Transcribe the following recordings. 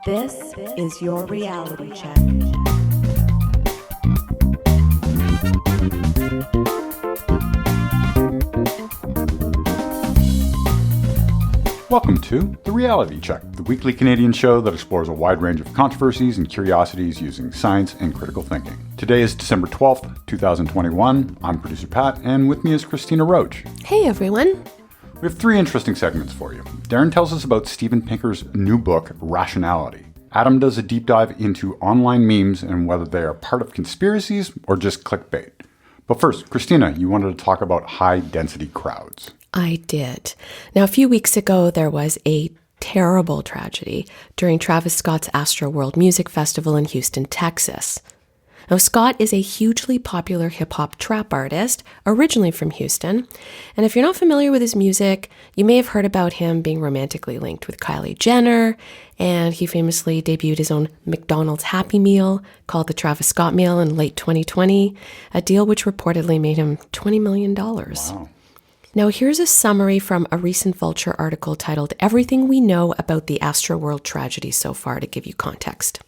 This is your reality check. Welcome to The Reality Check, the weekly Canadian show that explores a wide range of controversies and curiosities using science and critical thinking. Today is December 12th, 2021. I'm producer Pat, and with me is Cristina Roach. Hey everyone. We have three interesting segments for you. Darren tells us about Steven Pinker's new book, Rationality. Adam does a deep dive into online memes and whether they are part of conspiracies or just clickbait. But first, Cristina, you wanted to talk about high-density crowds. I did. Now, a few weeks ago, there was a terrible tragedy during Travis Scott's Astroworld Music Festival in Houston, Texas. Now, Scott is a hugely popular hip-hop trap artist, originally from Houston. And if you're not familiar with his music, you may have heard about him being romantically linked with Kylie Jenner. And he famously debuted his own McDonald's Happy Meal called the Travis Scott Meal in late 2020, a deal which reportedly made him $20 million. Wow. Now, here's a summary from a recent Vulture article titled Everything We Know About the Astroworld Tragedy So Far to give you context.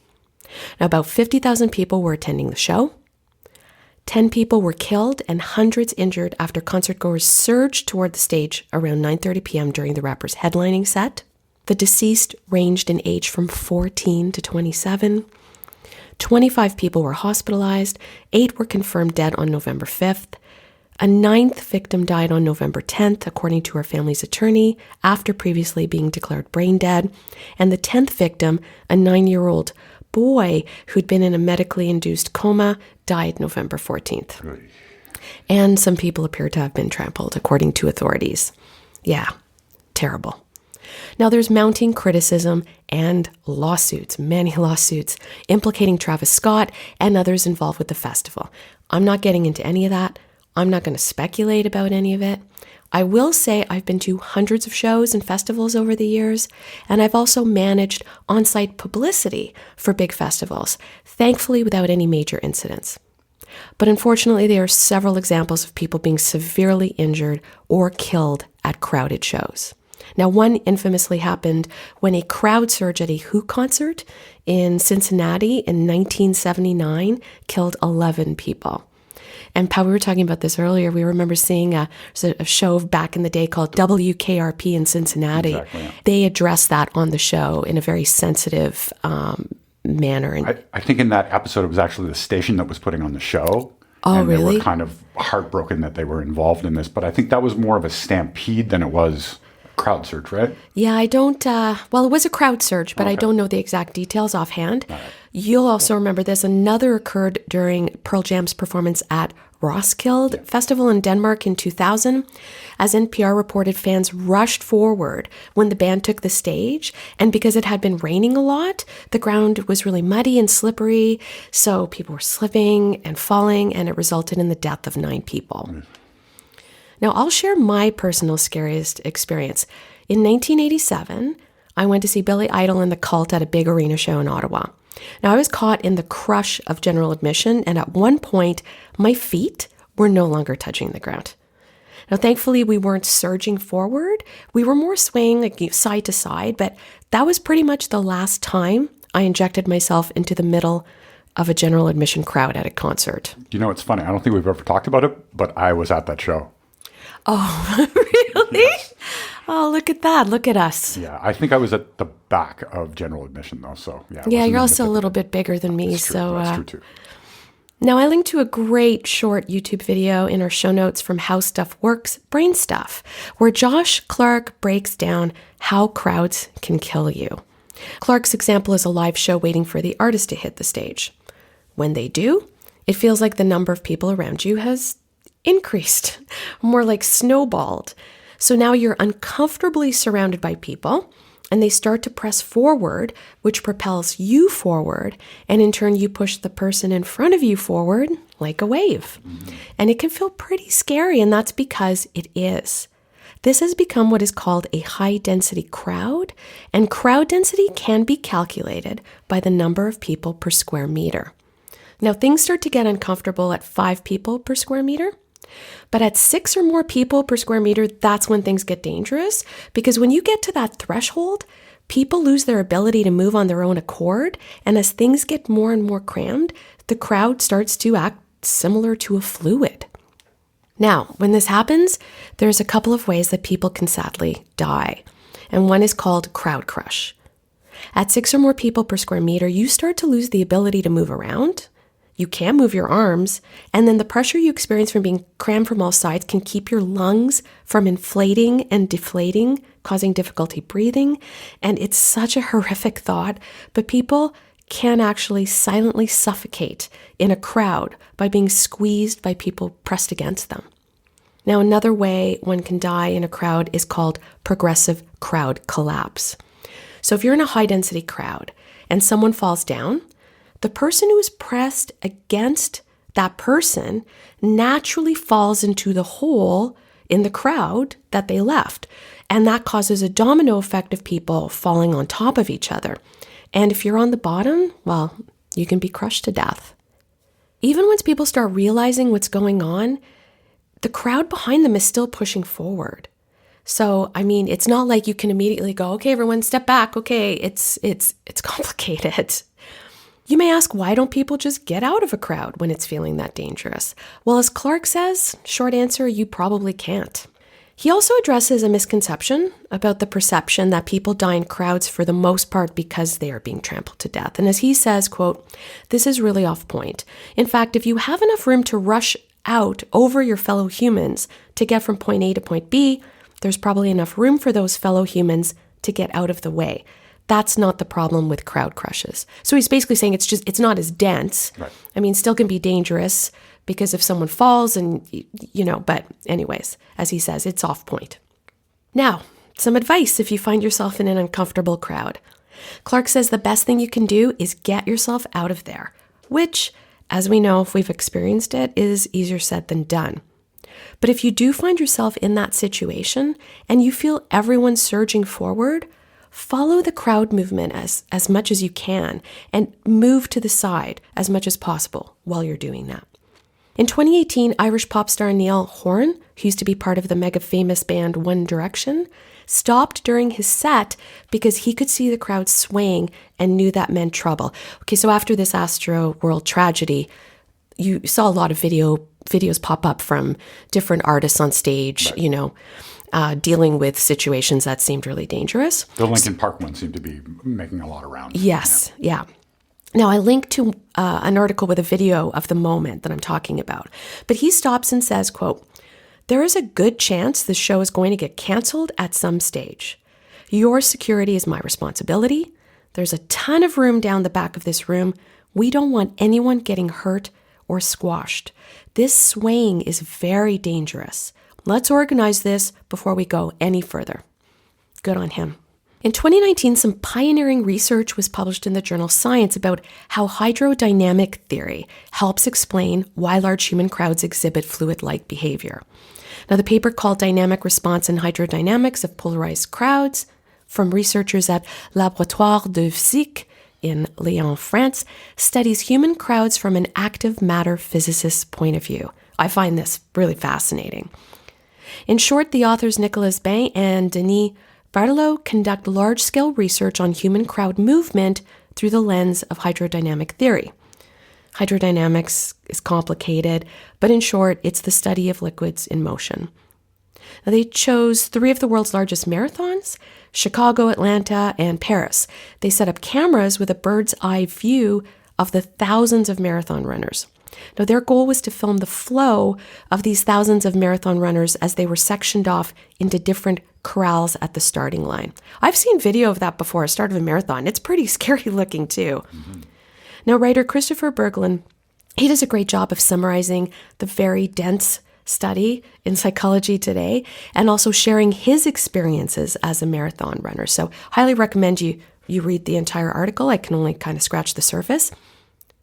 Now, about 50,000 people were attending the show. 10 people were killed and hundreds injured after concertgoers surged toward the stage around 9:30 p.m. during the rapper's headlining set. The deceased ranged in age from 14 to 27. 25 people were hospitalized. 8 were confirmed dead on November 5th. A 9th victim died on November 10th, according to her family's attorney, after previously being declared brain dead. And the 10th victim, a 9-year-old boy who'd been in a medically induced coma, died November 14th. Right. And some people appear to have been trampled, according to authorities. Yeah, terrible. Now, there's mounting criticism and lawsuits, many lawsuits, implicating Travis Scott and others involved with the festival. I'm not getting into any of that. I'm not going to speculate about any of it. I will say I've been to hundreds of shows and festivals over the years, and I've also managed on-site publicity for big festivals, thankfully without any major incidents. But unfortunately, there are several examples of people being severely injured or killed at crowded shows. Now, one infamously happened when a crowd surge at a Who concert in Cincinnati in 1979 killed 11 people. And Pat, we were talking about this earlier. We remember seeing a show back in the day called WKRP in Cincinnati. Exactly, yeah. They addressed that on the show in a very sensitive manner. And I think in that episode, it was actually the station that was putting on the show. Oh, and really? They were kind of heartbroken that they were involved in this. But I think that was more of a stampede than it was crowd surge, right? Yeah, I don't, well, it was a crowd surge, but Okay. I don't know the exact details offhand. You'll also remember this. Another occurred during Pearl Jam's performance at Roskilde Festival in Denmark in 2000. As NPR reported, fans rushed forward when the band took the stage. And because it had been raining a lot, the ground was really muddy and slippery. So people were slipping and falling, and it resulted in the death of 9 people. Now, I'll share my personal scariest experience. In 1987, I went to see Billy Idol and the Cult at a big arena show in Ottawa. Now, I was caught in the crush of general admission, and at one point, my feet were no longer touching the ground. Now, thankfully, we weren't surging forward. We were more swaying like side to side, but that was pretty much the last time I injected myself into the middle of a general admission crowd at a concert. You know, it's funny. I don't think we've ever talked about it, but I was at that show. Oh, really? Yes. Oh, look at that. Look at us. Yeah, I think I was at the back of general admission, though. So, yeah. Yeah, you're also a little bit bigger than me. That's true. So, That's true, too. Now, I linked to a great short YouTube video in our show notes from How Stuff Works, Brain Stuff, where Josh Clark breaks down how crowds can kill you. Clark's example is a live show waiting for the artist to hit the stage. When they do, it feels like the number of people around you has increased, more like snowballed. So now you're uncomfortably surrounded by people, and they start to press forward, which propels you forward, and in turn you push the person in front of you forward like a wave. And it can feel pretty scary, and that's because it is. This has become what is called a high-density crowd, and crowd density can be calculated by the number of people per square meter. Now, things start to get uncomfortable at 5 people per square meter, but at 6 or more people per square meter, that's when things get dangerous, because when you get to that threshold, People lose their ability to move on their own accord, and as things get more and more crammed, the crowd starts to act similar to a fluid. Now, when this happens, there's a couple of ways that people can sadly die, and one is called crowd crush. At 6 or more people per square meter, you start to lose the ability to move around. You can't move your arms, and then the pressure you experience from being crammed from all sides can keep your lungs from inflating and deflating, causing difficulty breathing. And it's such a horrific thought, but people can actually silently suffocate in a crowd by being squeezed by people pressed against them. Now, another way one can die in a crowd is called progressive crowd collapse. So if you're in a high-density crowd and someone falls down, the person who is pressed against that person naturally falls into the hole in the crowd that they left. And that causes a domino effect of people falling on top of each other. And if you're on the bottom, well, you can be crushed to death. Even once people start realizing what's going on, the crowd behind them is still pushing forward. So, I mean, it's not like you can immediately go, okay, everyone step back. Okay, it's complicated. You may ask, why don't people just get out of a crowd when it's feeling that dangerous? Well, as Clark says, short answer, you probably can't. He also addresses a misconception about the perception that people die in crowds for the most part because they are being trampled to death. And as he says, quote, this is really off point. In fact, if you have enough room to rush out over your fellow humans to get from point A to point B, there's probably enough room for those fellow humans to get out of the way. That's not the problem with crowd crushes. So he's basically saying it's not as dense. Right. I mean, still can be dangerous because if someone falls and, but anyways, as he says, it's off point. Now, some advice if you find yourself in an uncomfortable crowd. Clark says the best thing you can do is get yourself out of there, which, as we know, if we've experienced it, is easier said than done. But if you do find yourself in that situation and you feel everyone surging forward, follow the crowd movement as much as you can and move to the side as much as possible while you're doing that. In 2018, Irish pop star Niall Horan, who used to be part of the mega famous band One Direction, stopped during his set because he could see the crowd swaying and knew that meant trouble. Okay, so after this Astroworld tragedy, you saw a lot of videos pop up from different artists on stage, right. Dealing with situations that seemed really dangerous. The Linkin Park one seemed to be making a lot of rounds. Yes, yeah. Now, I linked to an article with a video of the moment that I'm talking about. But he stops and says, quote, there is a good chance this show is going to get canceled at some stage. Your security is my responsibility. There's a ton of room down the back of this room. We don't want anyone getting hurt or squashed. This swaying is very dangerous. Let's organize this before we go any further. Good on him. In 2019, some pioneering research was published in the journal Science about how hydrodynamic theory helps explain why large human crowds exhibit fluid-like behavior. Now, the paper called Dynamic Response in Hydrodynamics of Polarized Crowds from researchers at Laboratoire de Physique in Lyon, France, studies human crowds from an active matter physicist's point of view. I find this really fascinating. In short, the authors Nicolas Bain and Denis Barthelot conduct large-scale research on human crowd movement through the lens of hydrodynamic theory. Hydrodynamics is complicated, but in short, it's the study of liquids in motion. Now, they chose 3 of the world's largest marathons, Chicago, Atlanta, and Paris. They set up cameras with a bird's eye view of the thousands of marathon runners. Now, their goal was to film the flow of these thousands of marathon runners as they were sectioned off into different corrals at the starting line. I've seen video of that before, start of a marathon. It's pretty scary looking too. Mm-hmm. Now, writer Christopher Berglund, he does a great job of summarizing the very dense study in Psychology Today and also sharing his experiences as a marathon runner. So highly recommend you read the entire article. I can only kind of scratch the surface.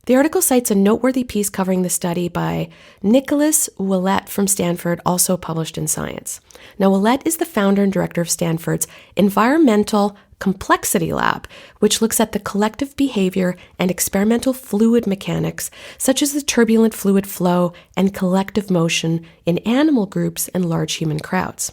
The article cites a noteworthy piece covering the study by Nicholas Willett from Stanford, also published in Science. Now, Willett is the founder and director of Stanford's Environmental Complexity Lab, which looks at the collective behavior and experimental fluid mechanics, such as the turbulent fluid flow and collective motion in animal groups and large human crowds.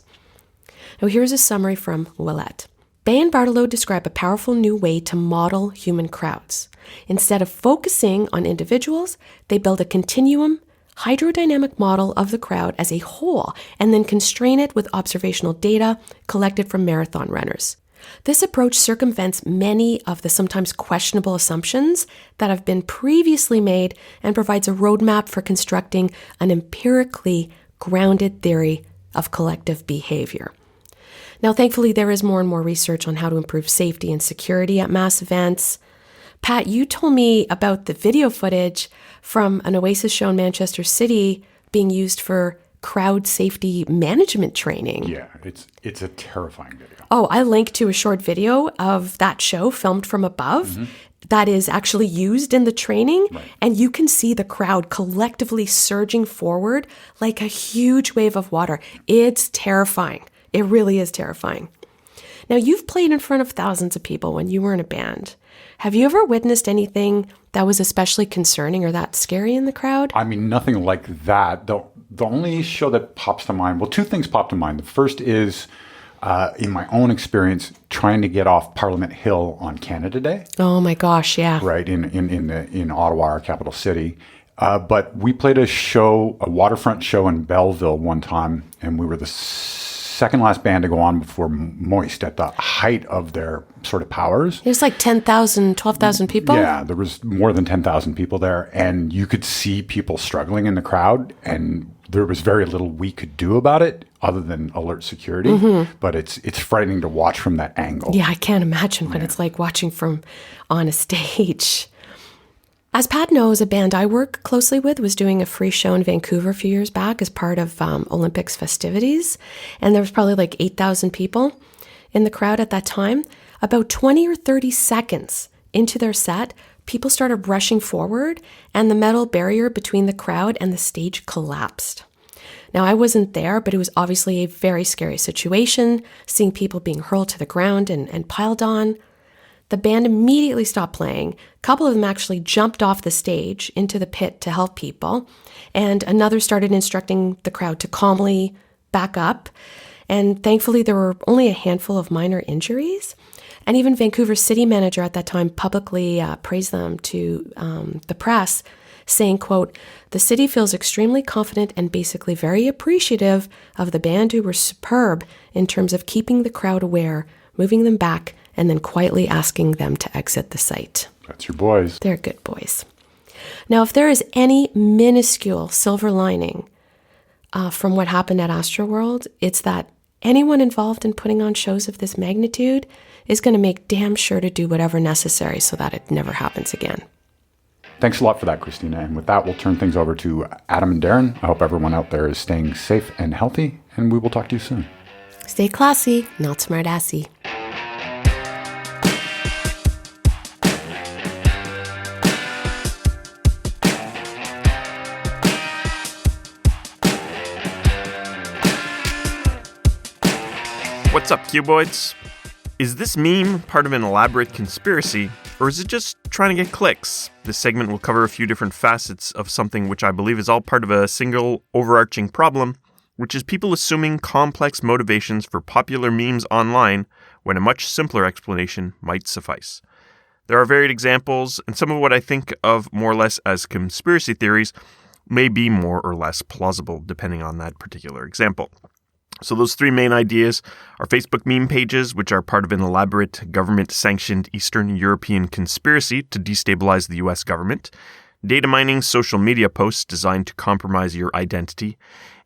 Now, here's a summary from Willett. Bay and Bartolo describe a powerful new way to model human crowds. Instead of focusing on individuals, they build a continuum, hydrodynamic model of the crowd as a whole, and then constrain it with observational data collected from marathon runners. This approach circumvents many of the sometimes questionable assumptions that have been previously made and provides a roadmap for constructing an empirically grounded theory of collective behavior. Now, thankfully, there is more and more research on how to improve safety and security at mass events. Pat, you told me about the video footage from an Oasis show in Manchester City being used for crowd safety management training. Yeah, it's a terrifying video. Oh, I linked to a short video of that show filmed from above that is actually used in the training. Right. And you can see the crowd collectively surging forward like a huge wave of water. It's terrifying. It really is terrifying. Now, you've played in front of thousands of people when you were in a band. Have you ever witnessed anything that was especially concerning or that scary in the crowd? I mean, nothing like that. The only show that pops to mind, well, two things pop to mind. The first is, in my own experience, trying to get off Parliament Hill on Canada Day. Oh my gosh, yeah. Right, in Ottawa, our capital city. But we played a waterfront show in Belleville one time, and we were the second last band to go on before Moist at the height of their sort of powers. It was like 10,000, 12,000 people. Yeah, there was more than 10,000 people there, and you could see people struggling in the crowd, and there was very little we could do about it other than alert security. But it's frightening to watch from that angle. Yeah, I can't imagine what it's like watching from on a stage. As Pat knows, a band I work closely with was doing a free show in Vancouver a few years back as part of Olympics festivities. And there was probably like 8,000 people in the crowd at that time. About 20 or 30 seconds into their set, people started rushing forward and the metal barrier between the crowd and the stage collapsed. Now, I wasn't there, but it was obviously a very scary situation, seeing people being hurled to the ground and piled on. The band immediately stopped playing. A couple of them actually jumped off the stage into the pit to help people, and another started instructing the crowd to calmly back up. And thankfully, there were only a handful of minor injuries. And even Vancouver's city manager at that time publicly praised them to the press, saying, quote, "The city feels extremely confident and basically very appreciative of the band who were superb in terms of keeping the crowd aware, moving them back, and then quietly asking them to exit the site." That's your boys. They're good boys. Now, if there is any minuscule silver lining from what happened at Astroworld, it's that anyone involved in putting on shows of this magnitude is going to make damn sure to do whatever necessary so that it never happens again. Thanks a lot for that, Cristina. And with that, we'll turn things over to Adam and Darren. I hope everyone out there is staying safe and healthy, and we will talk to you soon. Stay classy, not smart-assy. What's up, cuboids? Is this meme part of an elaborate conspiracy, or is it just trying to get clicks? This segment will cover a few different facets of something which I believe is all part of a single overarching problem, which is people assuming complex motivations for popular memes online when a much simpler explanation might suffice. There are varied examples, and some of what I think of more or less as conspiracy theories may be more or less plausible depending on that particular example. So those three main ideas are Facebook meme pages, which are part of an elaborate government-sanctioned Eastern European conspiracy to destabilize the US government, data mining social media posts designed to compromise your identity,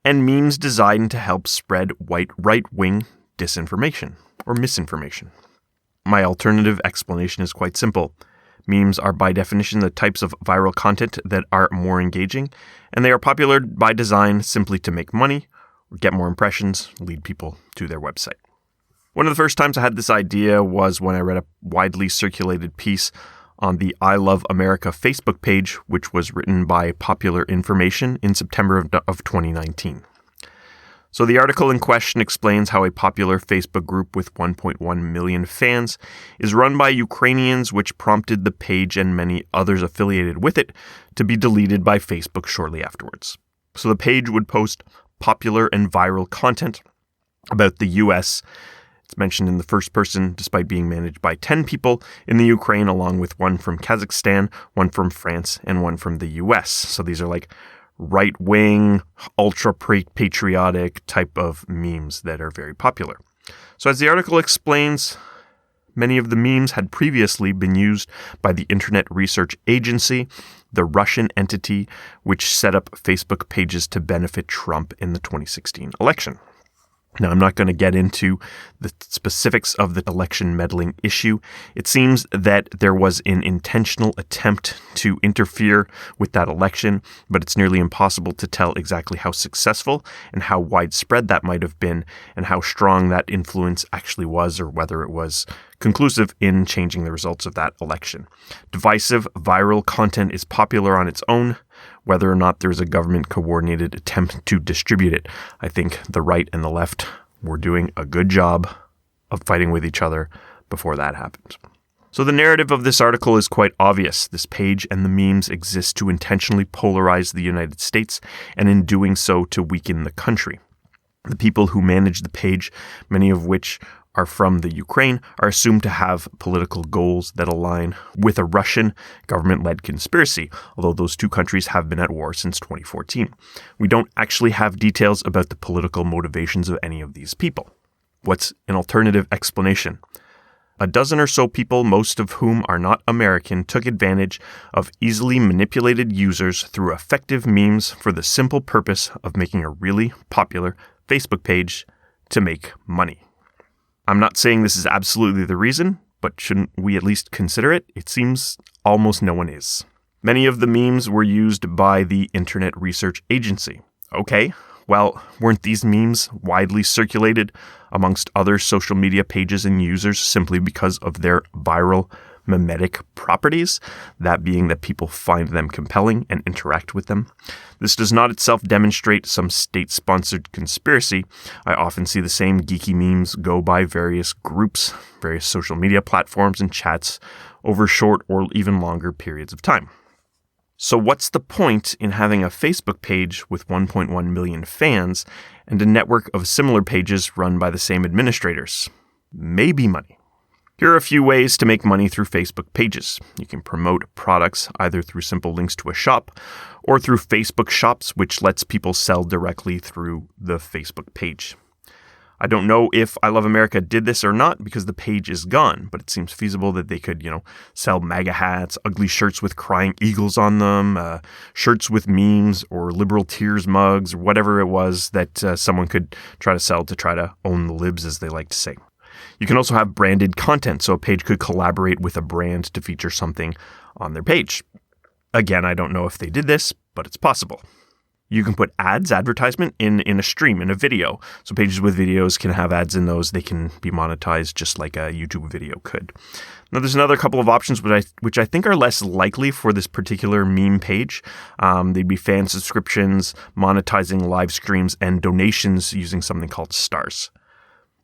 and memes designed to help spread white right-wing disinformation or misinformation. My alternative explanation is quite simple. Memes are by definition the types of viral content that are more engaging, and they are popular by design simply to make money, get more impressions, lead people to their website. One of the first times I had this idea was when I read a widely circulated piece on the I Love America Facebook page, which was written by Popular Information in September of 2019. So the article in question explains how a popular Facebook group with 1.1 million fans is run by Ukrainians, which prompted the page and many others affiliated with it to be deleted by Facebook shortly afterwards. So the page would post popular and viral content about the US It's mentioned in the first person despite being managed by 10 people in the Ukraine, along with one from Kazakhstan, one from France, and one from the US. So these are like right-wing, ultra-patriotic type of memes that are very popular. So as the article explains, many of the memes had previously been used by the Internet Research Agency, the Russian entity which set up Facebook pages to benefit Trump in the 2016 election. Now, I'm not going to get into the specifics of the election meddling issue. It seems that there was an intentional attempt to interfere with that election, but it's nearly impossible to tell exactly how successful and how widespread that might have been and how strong that influence actually was, or whether it was conclusive in changing the results of that election. Divisive, viral content is popular on its own. Whether or not there's a government-coordinated attempt to distribute it, I think the right and the left were doing a good job of fighting with each other before that happened. So the narrative of this article is quite obvious. This page and the memes exist to intentionally polarize the United States, and in doing so to weaken the country. The people who manage the page, many of which are from the Ukraine, are assumed to have political goals that align with a Russian government-led conspiracy, although those two countries have been at war since 2014. We don't actually have details about the political motivations of any of these people. What's an alternative explanation? A dozen or so people, most of whom are not American, took advantage of easily manipulated users through effective memes for the simple purpose of making a really popular Facebook page to make money. I'm not saying this is absolutely the reason, but shouldn't we at least consider it? It seems almost no one is. Many of the memes were used by the Internet Research Agency. Okay, well, weren't these memes widely circulated amongst other social media pages and users simply because of their viral mimetic properties, that being that people find them compelling and interact with them? This does not itself demonstrate some state-sponsored conspiracy. I often see the same geeky memes go by various groups, various social media platforms and chats over short or even longer periods of time. So what's the point in having a Facebook page with 1.1 million fans and a network of similar pages run by the same administrators? Maybe money. Here are a few ways to make money through Facebook pages. You can promote products either through simple links to a shop or through Facebook Shops, which lets people sell directly through the Facebook page. I don't know if I Love America did this or not because the page is gone, but it seems feasible that they could, sell MAGA hats, ugly shirts with crying eagles on them, shirts with memes, or liberal tears mugs, or whatever it was that someone could try to sell to try to own the libs, as they like to say. You can also have branded content, so a page could collaborate with a brand to feature something on their page. Again, I don't know if they did this, but it's possible. You can put advertisement in a stream, in a video. So pages with videos can have ads in those. They can be monetized just like a YouTube video could. Now, there's another couple of options which I think are less likely for this particular meme page. They'd be fan subscriptions, monetizing live streams, and donations using something called stars.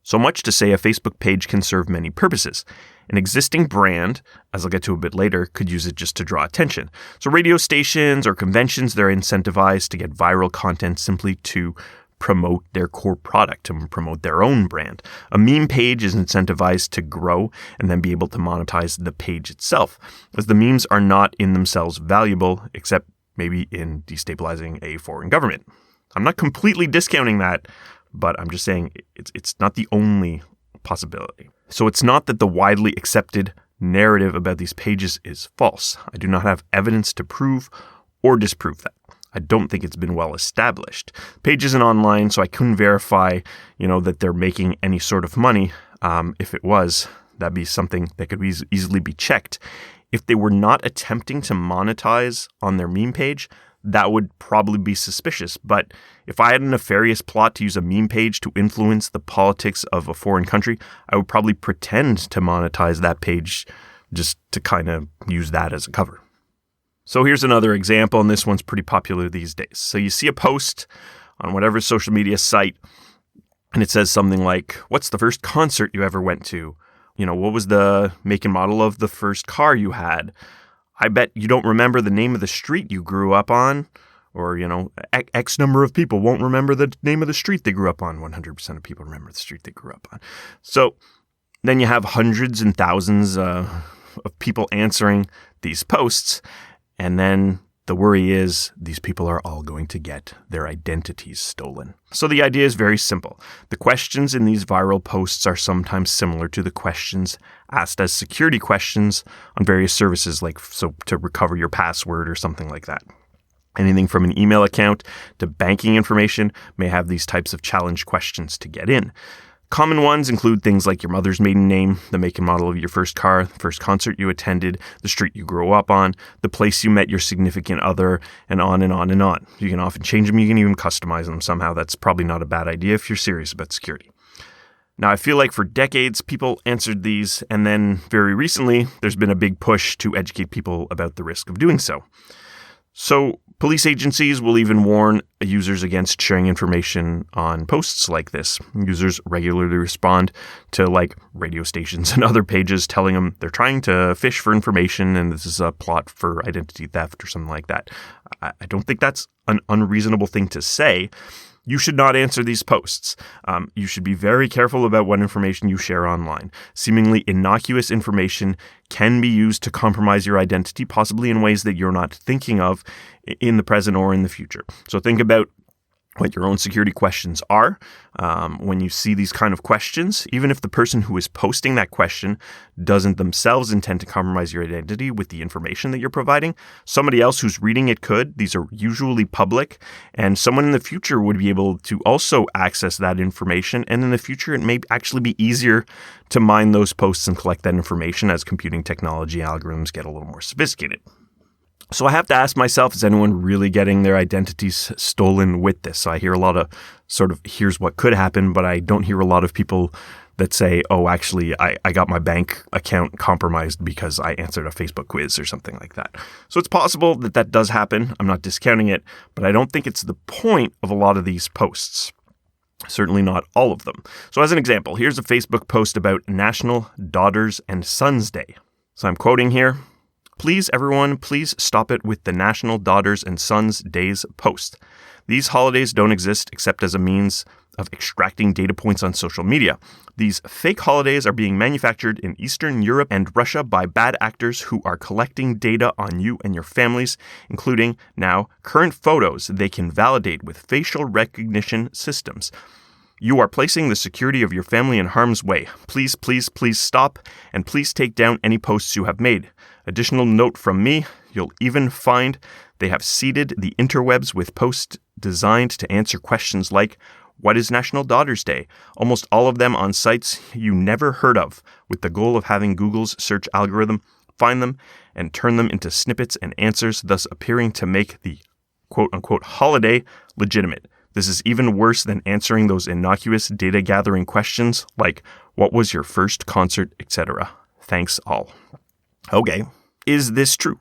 So much to say a Facebook page can serve many purposes. An existing brand, as I'll get to a bit later, could use it just to draw attention. So radio stations or conventions, they're incentivized to get viral content simply to promote their core product and promote their own brand. A meme page is incentivized to grow and then be able to monetize the page itself, as the memes are not in themselves valuable, except maybe in destabilizing a foreign government. I'm not completely discounting that, but I'm just saying it's not the only possibility. So it's not that the widely accepted narrative about these pages is false. I do not have evidence to prove or disprove that. I don't think it's been well established. The page isn't online, so I couldn't verify, that they're making any sort of money. If it was, that'd be something that could easily be checked. If they were not attempting to monetize on their meme page, that would probably be suspicious. But if I had a nefarious plot to use a meme page to influence the politics of a foreign country, I would probably pretend to monetize that page just to kind of use that as a cover. So here's another example, and this one's pretty popular these days. So you see a post on whatever social media site, and it says something like, "What's the first concert you ever went to? What was the make and model of the first car you had? I bet you don't remember the name of the street you grew up on, Or, X number of people won't remember the name of the street they grew up on. 100% of people remember the street they grew up on. So then you have hundreds and thousands of people answering these posts. And then the worry is these people are all going to get their identities stolen. So the idea is very simple. The questions in these viral posts are sometimes similar to the questions asked as security questions on various services, to recover your password or something like that. Anything from an email account to banking information may have these types of challenge questions to get in. Common ones include things like your mother's maiden name, the make and model of your first car, the first concert you attended, the street you grew up on, the place you met your significant other, and on and on and on. You can often change them. You can even customize them somehow. That's probably not a bad idea if you're serious about security. Now, I feel like for decades, people answered these, and then very recently, there's been a big push to educate people about the risk of doing so. So police agencies will even warn users against sharing information on posts like this. Users regularly respond to radio stations and other pages telling them they're trying to fish for information and this is a plot for identity theft or something like that. I don't think that's an unreasonable thing to say. You should not answer these posts. You should be very careful about what information you share online. Seemingly innocuous information can be used to compromise your identity, possibly in ways that you're not thinking of in the present or in the future. So think about what your own security questions are. When you see these kind of questions, even if the person who is posting that question doesn't themselves intend to compromise your identity with the information that you're providing, somebody else who's reading it could. These are usually public, and someone in the future would be able to also access that information. And in the future, it may actually be easier to mine those posts and collect that information as computing technology algorithms get a little more sophisticated. So I have to ask myself, is anyone really getting their identities stolen with this? So I hear a lot of here's what could happen, but I don't hear a lot of people that say, oh, actually, I got my bank account compromised because I answered a Facebook quiz or something like that. So it's possible that does happen. I'm not discounting it, but I don't think it's the point of a lot of these posts. Certainly not all of them. So as an example, here's a Facebook post about National Daughters and Sons Day. So I'm quoting here. Please, everyone, please stop it with the National Daughters and Sons Days post. These holidays don't exist except as a means of extracting data points on social media. These fake holidays are being manufactured in Eastern Europe and Russia by bad actors who are collecting data on you and your families, including now current photos they can validate with facial recognition systems. You are placing the security of your family in harm's way. Please, please, please stop, and please take down any posts you have made. Additional note from me, you'll even find they have seeded the interwebs with posts designed to answer questions like, what is National Daughters Day? Almost all of them on sites you never heard of, with the goal of having Google's search algorithm find them and turn them into snippets and answers, thus appearing to make the quote-unquote holiday legitimate. This is even worse than answering those innocuous data-gathering questions like, what was your first concert, etc. Thanks all. Okay, is this true?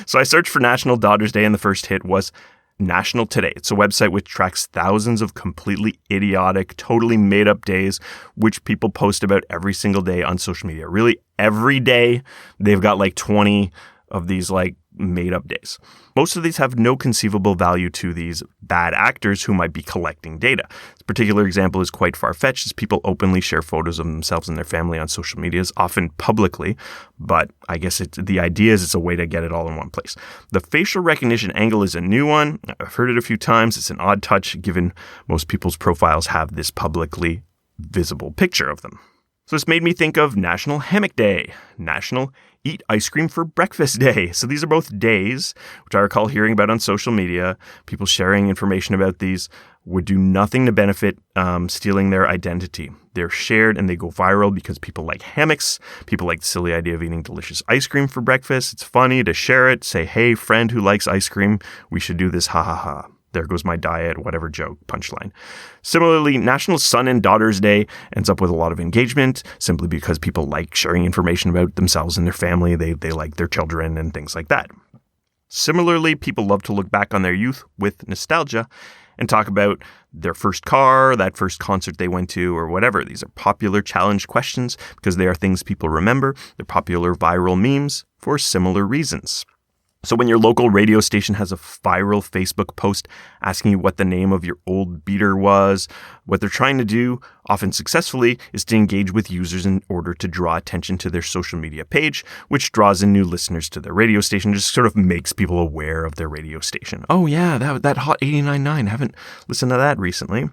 So I searched for National Daughters Day and the first hit was National Today. It's a website which tracks thousands of completely idiotic, totally made-up days, which people post about every single day on social media. Really, every day, they've got 20 of these made-up days. Most of these have no conceivable value to these bad actors who might be collecting data. This particular example is quite far-fetched as people openly share photos of themselves and their family on social media, often publicly, but I guess the idea is it's a way to get it all in one place. The facial recognition angle is a new one. I've heard it a few times. It's an odd touch given most people's profiles have this publicly visible picture of them. So this made me think of National Hammock Day, National Eat Ice Cream for Breakfast Day. So these are both days, which I recall hearing about on social media. People sharing information about these would do nothing to benefit stealing their identity. They're shared and they go viral because people like hammocks. People like the silly idea of eating delicious ice cream for breakfast. It's funny to share it. Say, hey, friend who likes ice cream, we should do this. Ha ha ha. There goes my diet, whatever joke, punchline. Similarly, National Son and Daughters Day ends up with a lot of engagement simply because people like sharing information about themselves and their family. They like their children and things like that. Similarly, people love to look back on their youth with nostalgia and talk about their first car, that first concert they went to, or whatever. These are popular challenge questions because they are things people remember. They're popular viral memes for similar reasons. So when your local radio station has a viral Facebook post asking you what the name of your old beater was, what they're trying to do, often successfully, is to engage with users in order to draw attention to their social media page, which draws in new listeners to their radio station, just sort of makes people aware of their radio station. Oh yeah, that Hot 89.9, haven't listened to that recently.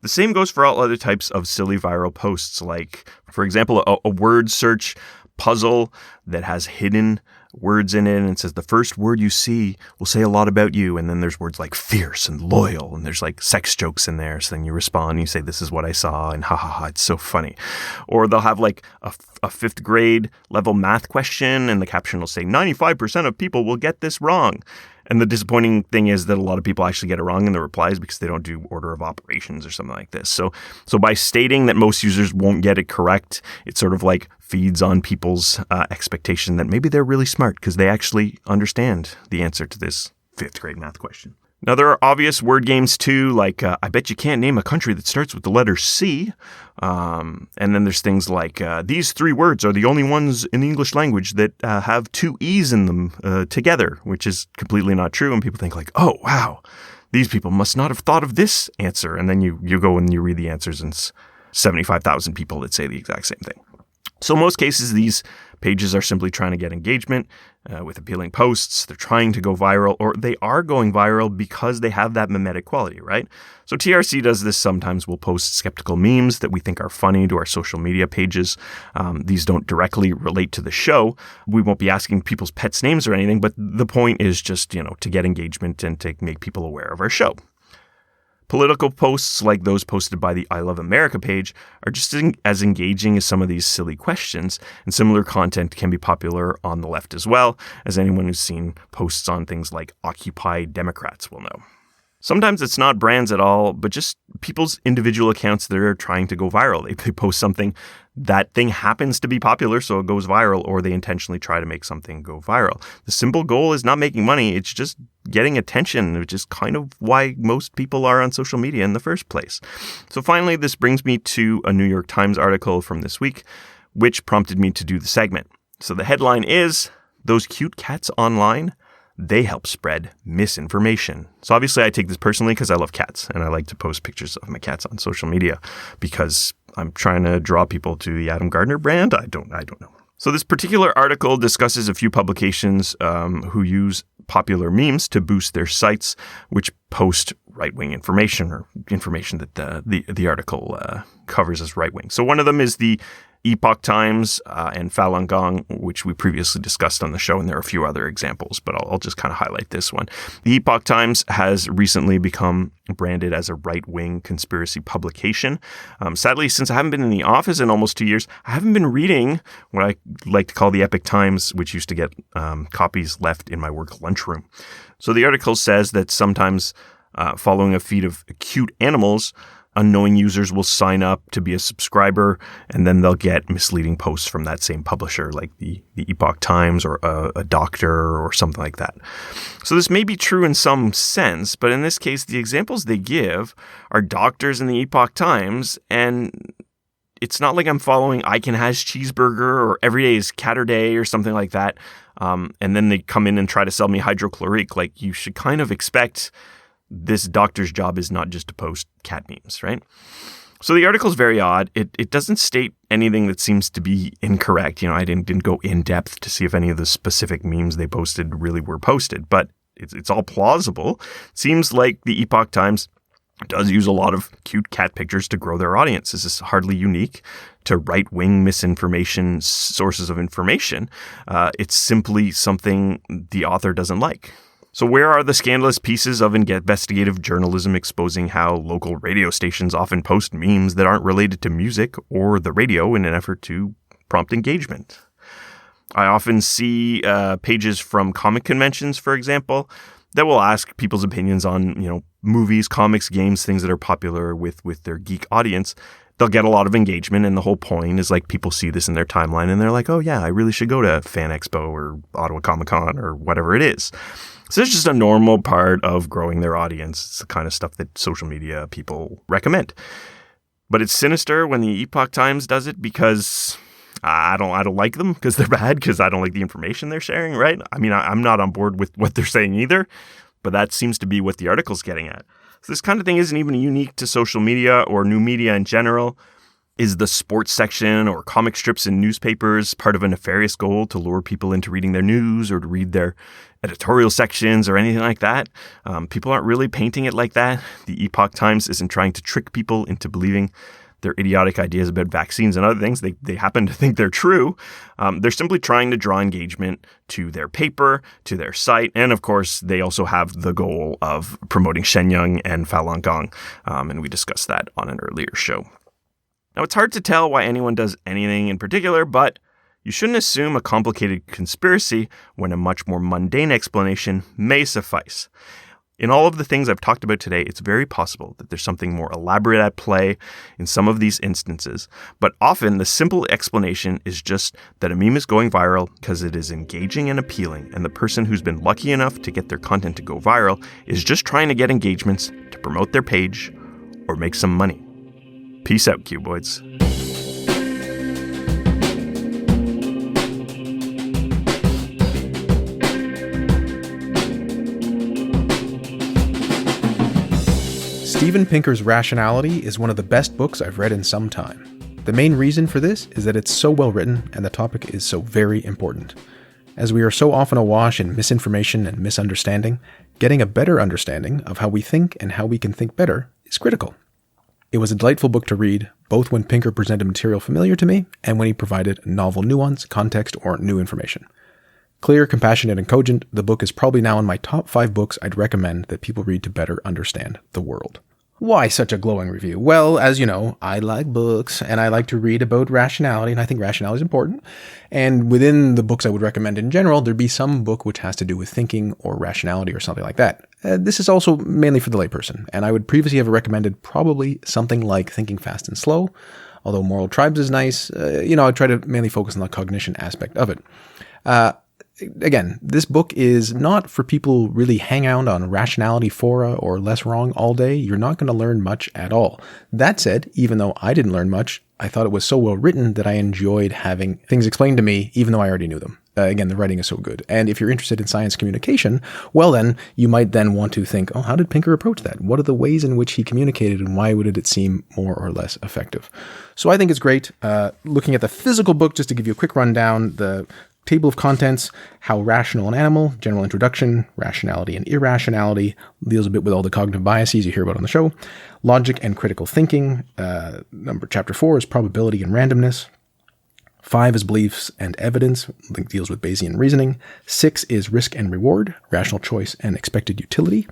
The same goes for all other types of silly viral posts, like, for example, a word search puzzle that has hidden words in it and it says the first word you see will say a lot about you, and then there's words like fierce and loyal, and there's like sex jokes in there, so then you respond and you say this is what I saw, and ha ha ha, it's so funny. Or they'll have like a fifth grade level math question and the caption will say 95% of people will get this wrong. And the disappointing thing is that a lot of people actually get it wrong in the replies because they don't do order of operations or something like this. So by stating that most users won't get it correct, it sort of like feeds on people's expectation that maybe they're really smart because they actually understand the answer to this fifth grade math question. Now, there are obvious word games too, like I bet you can't name a country that starts with the letter C. And then there's things like these three words are the only ones in the English language that have two E's in them together, which is completely not true. And people think like, oh, wow, these people must not have thought of this answer. And then you go and you read the answers and it's 75,000 people that say the exact same thing. So in most cases, these pages are simply trying to get engagement with appealing posts. They're trying to go viral, or they are going viral because they have that mimetic quality, right? So TRC does this sometimes. We'll post skeptical memes that we think are funny to our social media pages. These don't directly relate to the show. We won't be asking people's pets' names or anything, but the point is just, to get engagement and to make people aware of our show. Political posts like those posted by the I Love America page are just as engaging as some of these silly questions, and similar content can be popular on the left as well, as anyone who's seen posts on things like Occupy Democrats will know. Sometimes it's not brands at all, but just people's individual accounts that are trying to go viral. They post something, that thing happens to be popular, so it goes viral, or they intentionally try to make something go viral. The simple goal is not making money, it's just getting attention, which is kind of why most people are on social media in the first place. So finally, this brings me to a New York Times article from this week, which prompted me to do the segment. So the headline is, "Those cute cats online, they help spread misinformation." So obviously I take this personally because I love cats and I like to post pictures of my cats on social media because I'm trying to draw people to the Adam Gardner brand. I don't know. So this particular article discusses a few publications who use popular memes to boost their sites, which post right-wing information or information that the article covers as right-wing. So one of them is the Epoch Times and Falun Gong, which we previously discussed on the show, and there are a few other examples, but I'll just kind of highlight this one. The Epoch Times has recently become branded as a right-wing conspiracy publication. Sadly, since I haven't been in the office in almost 2 years, I haven't been reading what I like to call the Epic Times, which used to get copies left in my work lunchroom. So the article says that sometimes following a feed of cute animals, unknowing users will sign up to be a subscriber, and then they'll get misleading posts from that same publisher, like the Epoch Times or a doctor or something like that. So this may be true in some sense, but in this case, the examples they give are doctors in the Epoch Times, and it's not like I'm following I Can Has Cheeseburger or Every Day is Catter Day or something like that, and then they come in and try to sell me hydrochloric. Like, you should kind of expect this doctor's job is not just to post cat memes, right? So the article is very odd. It doesn't state anything that seems to be incorrect. I didn't go in depth to see if any of the specific memes they posted really were posted, but it's all plausible. It seems like the Epoch Times does use a lot of cute cat pictures to grow their audience. This is hardly unique to right-wing misinformation sources of information. It's simply something the author doesn't like. So where are the scandalous pieces of investigative journalism exposing how local radio stations often post memes that aren't related to music or the radio in an effort to prompt engagement? I often see pages from comic conventions, for example, that will ask people's opinions on, movies, comics, games, things that are popular with their geek audience. They'll get a lot of engagement, and the whole point is like people see this in their timeline and they're like, oh yeah, I really should go to Fan Expo or Ottawa Comic Con or whatever it is. So it's just a normal part of growing their audience. It's the kind of stuff that social media people recommend. But it's sinister when the Epoch Times does it because I don't like them because they're bad, because I don't like the information they're sharing, right? I mean, I'm not on board with what they're saying either, but that seems to be what the article's getting at. So this kind of thing isn't even unique to social media or new media in general. Is the sports section or comic strips in newspapers part of a nefarious goal to lure people into reading their news or to read their editorial sections or anything like that? People aren't really painting it like that. The Epoch Times isn't trying to trick people into believing their idiotic ideas about vaccines and other things. They happen to think they're true. They're simply trying to draw engagement to their paper, to their site, and of course, they also have the goal of promoting Shenyang and Falun Gong, and we discussed that on an earlier show. Now, it's hard to tell why anyone does anything in particular, but you shouldn't assume a complicated conspiracy when a much more mundane explanation may suffice. In all of the things I've talked about today, it's very possible that there's something more elaborate at play in some of these instances, but often the simple explanation is just that a meme is going viral because it is engaging and appealing, and the person who's been lucky enough to get their content to go viral is just trying to get engagements to promote their page or make some money. Peace out, cuboids. Steven Pinker's Rationality is one of the best books I've read in some time. The main reason for this is that it's so well written and the topic is so very important. As we are so often awash in misinformation and misunderstanding, getting a better understanding of how we think and how we can think better is critical. It was a delightful book to read, both when Pinker presented material familiar to me and when he provided novel nuance, context, or new information. Clear, compassionate, and cogent, the book is probably now in my top 5 books I'd recommend that people read to better understand the world. Why such a glowing review? Well, as you know, I like books, and I like to read about rationality, and I think rationality is important. And within the books I would recommend in general, there'd be some book which has to do with thinking or rationality or something like that. This is also mainly for the layperson, and I would previously have recommended probably something like Thinking Fast and Slow, although Moral Tribes is nice. I try to mainly focus on the cognition aspect of it. Again, this book is not for people who really hang out on rationality fora or Less Wrong all day. You're not going to learn much at all. That said, even though I didn't learn much, I thought it was so well written that I enjoyed having things explained to me, even though I already knew them. Again, the writing is so good. And if you're interested in science communication, well then, you might then want to think, how did Pinker approach that? What are the ways in which he communicated and why would it seem more or less effective? So I think it's great. Looking at the physical book, just to give you a quick rundown, the table of contents, how rational an animal, general introduction, rationality and irrationality, deals a bit with all the cognitive biases you hear about on the show, logic and critical thinking, chapter 4 is probability and randomness, 5 is beliefs and evidence, deals with Bayesian reasoning, 6 is risk and reward, rational choice and expected utility,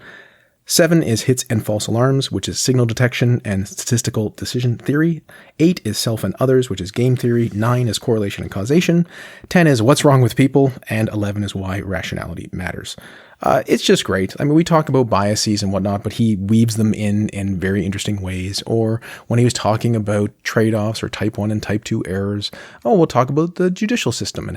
7 is hits and false alarms, which is signal detection and statistical decision theory. 8 is self and others, which is game theory. 9 is correlation and causation. 10 is what's wrong with people. And 11 is why rationality matters. It's just great. I mean, we talk about biases and whatnot, but he weaves them in very interesting ways. Or when he was talking about trade-offs or type 1 and type 2 errors, we'll talk about the judicial system and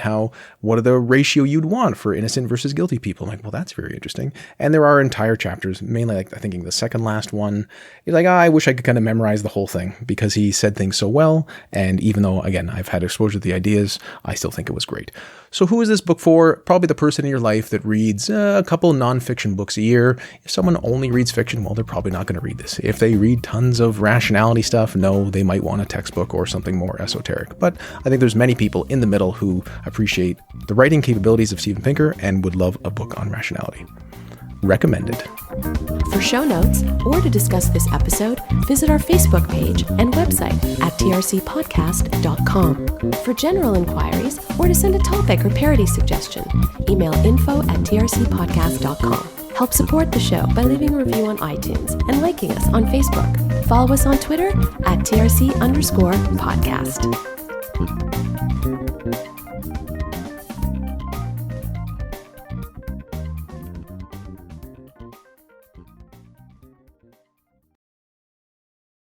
what are the ratio you'd want for innocent versus guilty people. I'm like, well, that's very interesting. And there are entire chapters, mainly like I think the second last one. You're like, I wish I could kind of memorize the whole thing because he said things so well. And even though, again, I've had exposure to the ideas, I still think it was great. So who is this book for? Probably the person in your life that reads a couple nonfiction books a year. If someone only reads fiction, well, they're probably not going to read this. If they read tons of rationality stuff, no, they might want a textbook or something more esoteric. But I think there's many people in the middle who appreciate the writing capabilities of Steven Pinker and would love a book on rationality. Recommended. For show notes or to discuss this episode, visit our Facebook page and website at trcpodcast.com. For general inquiries or to send a topic or parody suggestion, email info@trcpodcast.com. Help support the show by leaving a review on iTunes and liking us on Facebook. Follow us on Twitter @TRC_podcast.